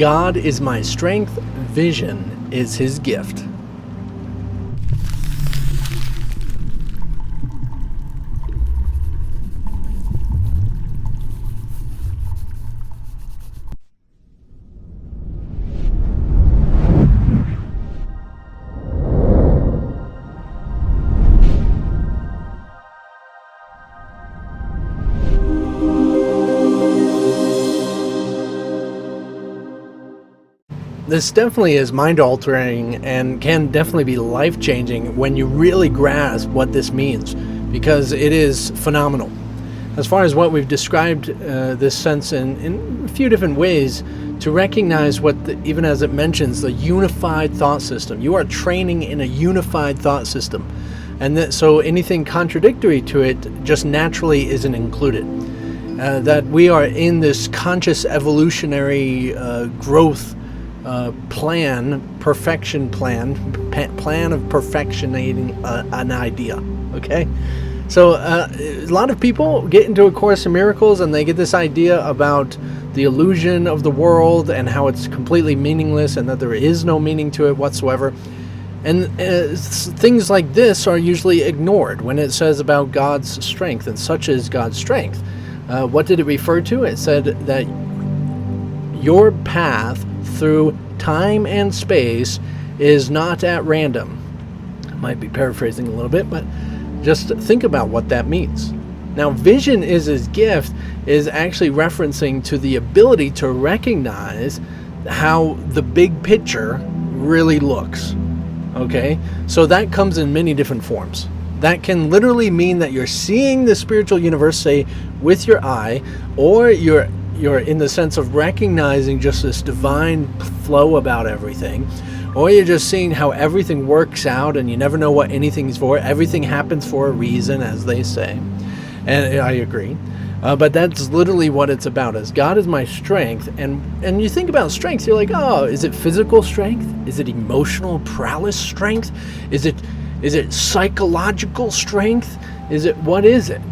God is my strength, vision is his gift. This definitely is mind-altering and can definitely be life-changing when you really grasp what this means, because it is phenomenal. As far as what we've described this sense in a few different ways, to recognize what, even as it mentions, the unified thought system. You are training in a unified thought system. And so anything contradictory to it just naturally isn't included. That we are in this conscious evolutionary growth perfection plan of perfectionating an idea. Okay, so a lot of people get into A Course in Miracles and they get this idea about the illusion of the world and how it's completely meaningless and that there is no meaning to it whatsoever. And things like this are usually ignored when it says about God's strength, and such is God's strength. What did it refer to? It said that your path through time and space is not at random. I might be paraphrasing a little bit, but just think about what that means. Now, vision is his gift is actually referencing to the ability to recognize how the big picture really looks. Okay? So that comes in many different forms. That can literally mean that you're seeing the spiritual universe, say, with your eye, or you're in the sense of recognizing just this divine flow about everything, or you're just seeing how everything works out and you never know what anything's for. Everything happens for a reason, as they say. And I agree. But that's literally what it's about, is God is my strength. And you think about strength, you're like, oh, is it physical strength? Is it emotional prowess strength? Is it psychological strength? What is it?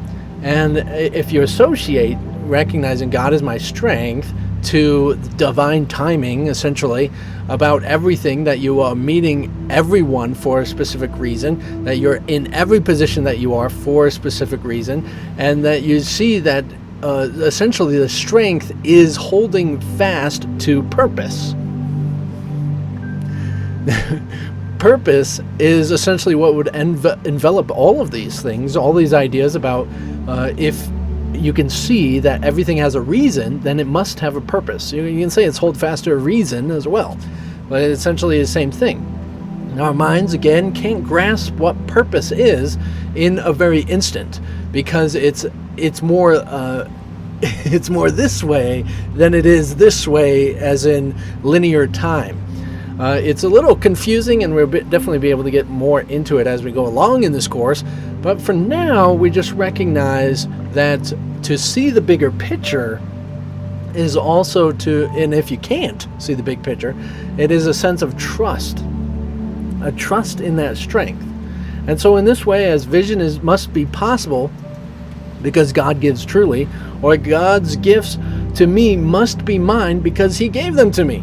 And if you associate recognizing God is my strength to divine timing, essentially, about everything, that you are meeting everyone for a specific reason, that you're in every position that you are for a specific reason, and that you see that essentially the strength is holding fast to purpose. Purpose is essentially what would envelop all of these things, all these ideas about if you can see that everything has a reason, then it must have a purpose. You can say it's hold fast to a reason as well, but it's essentially the same thing. And our minds, again, can't grasp what purpose is in a very instant, because it's more it's more this way than it is this way, as in linear time. It's a little confusing, and we'll definitely be able to get more into it as we go along in this course. But for now, we just recognize that to see the bigger picture is also and if you can't see the big picture, it is a sense of trust, a trust in that strength. And so in this way, as vision must be possible, because God gives truly, or God's gifts to me must be mine because he gave them to me.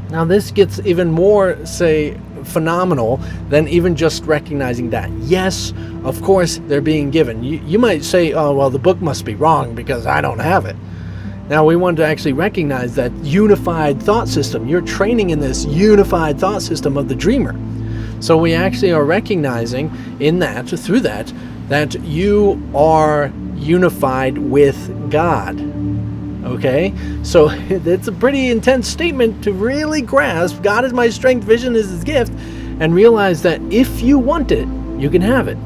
Now this gets even more, say, phenomenal than even just recognizing that. Yes, of course, they're being given. You might say, oh, well, the book must be wrong because I don't have it. Now we want to actually recognize that unified thought system. You're training in this unified thought system of the dreamer. So we actually are recognizing in that, through that you are unified with God. Okay, so it's a pretty intense statement to really grasp. God is my strength, vision is his gift, and realize that if you want it, you can have it.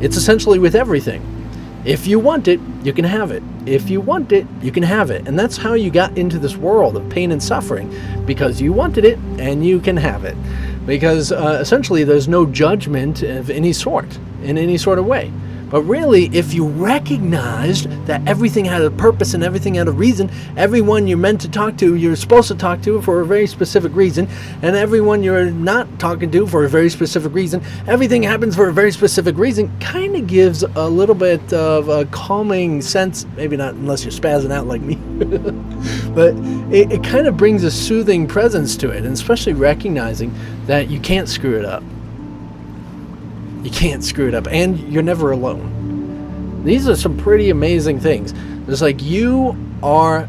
It's essentially with everything. If you want it, you can have it. If you want it, you can have it. And that's how you got into this world of pain and suffering, because you wanted it and you can have it. Because essentially there's no judgment of any sort, in any sort of way. But really, if you recognized that everything had a purpose and everything had a reason, everyone you're meant to talk to, you're supposed to talk to for a very specific reason, and everyone you're not talking to for a very specific reason, everything happens for a very specific reason, kind of gives a little bit of a calming sense, maybe not unless you're spazzing out like me, But it kind of brings a soothing presence to it, and especially recognizing that you can't screw it up. You can't screw it up, and you're never alone. These are some pretty amazing things. It's like you are...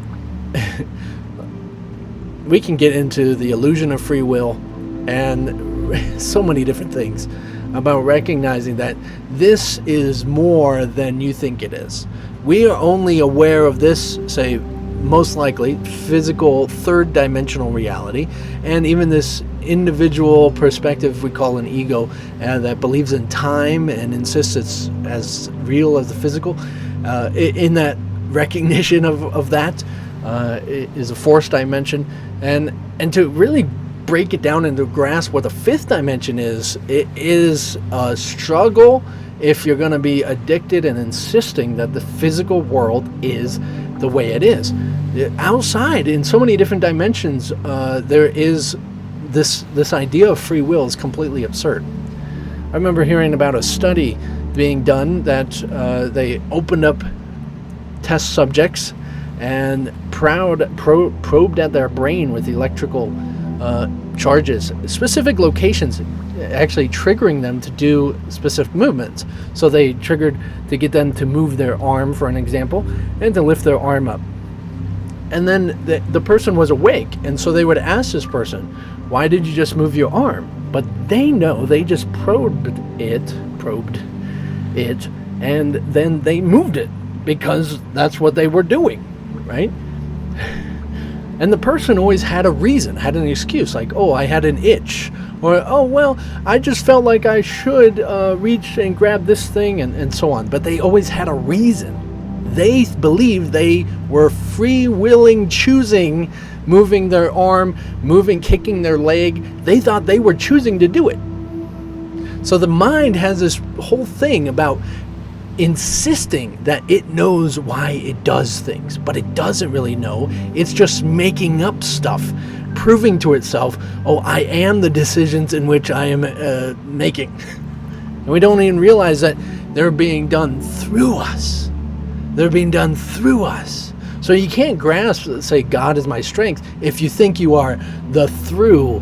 we can get into the illusion of free will and so many different things about recognizing that this is more than you think it is. We are only aware of this, say, most likely physical third dimensional reality, and even this individual perspective we call an ego that believes in time and insists it's as real as the physical. In that recognition of that is a fourth dimension, and to really break it down and to grasp what the fifth dimension is, it is a struggle if you're going to be addicted and insisting that the physical world is the way it is. Outside, in so many different dimensions, there is this idea of free will is completely absurd. I remember hearing about a study being done that they opened up test subjects and probed at their brain with electrical charges, specific locations, actually triggering them to do specific movements. So they triggered to get them to move their arm, for an example, and to lift their arm up. And then the person was awake, and so they would ask this person, why did you just move your arm? But they know they just probed it, and then they moved it because that's what they were doing, right? And the person always had a reason, had an excuse, like, oh, I had an itch, or, oh, well, I just felt like I should reach and grab this thing, and so on. But they always had a reason. They believed they were free-willing, choosing, moving their arm, kicking their leg. They thought they were choosing to do it. So the mind has this whole thing about insisting that it knows why it does things, but it doesn't really know. It's just making up stuff, proving to itself, oh, I am the decisions in which I am making. And we don't even realize that they're being done through us. They're being done through us. So you can't grasp, say, God is my strength if you think you are the through.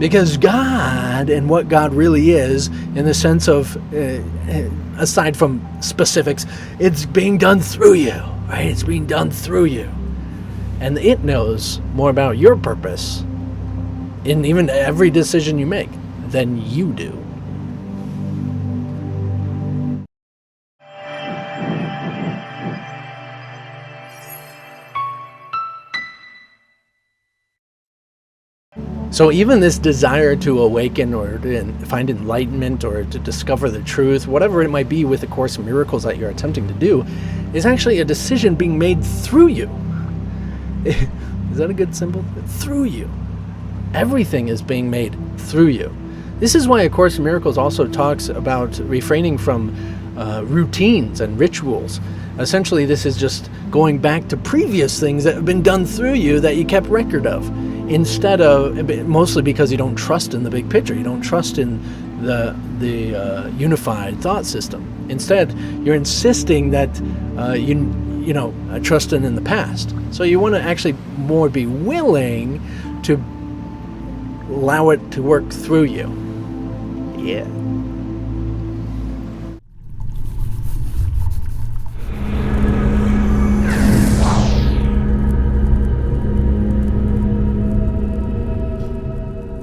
Because God, and what God really is, in the sense of, aside from specifics, it's being done through you, right? It's being done through you. And it knows more about your purpose in even every decision you make than you do. So even this desire to awaken or to find enlightenment or to discover the truth, whatever it might be with the Course in Miracles that you're attempting to do, is actually a decision being made through you. Is that a good symbol? Through you. Everything is being made through you. This is why A Course in Miracles also talks about refraining from routines and rituals. Essentially, this is just going back to previous things that have been done through you that you kept record of, instead of, mostly because you don't trust in the big picture. You don't trust in the unified thought system. Instead, you're insisting that you know, trusting in the past. So you want to actually more be willing to allow it to work through you. Yeah.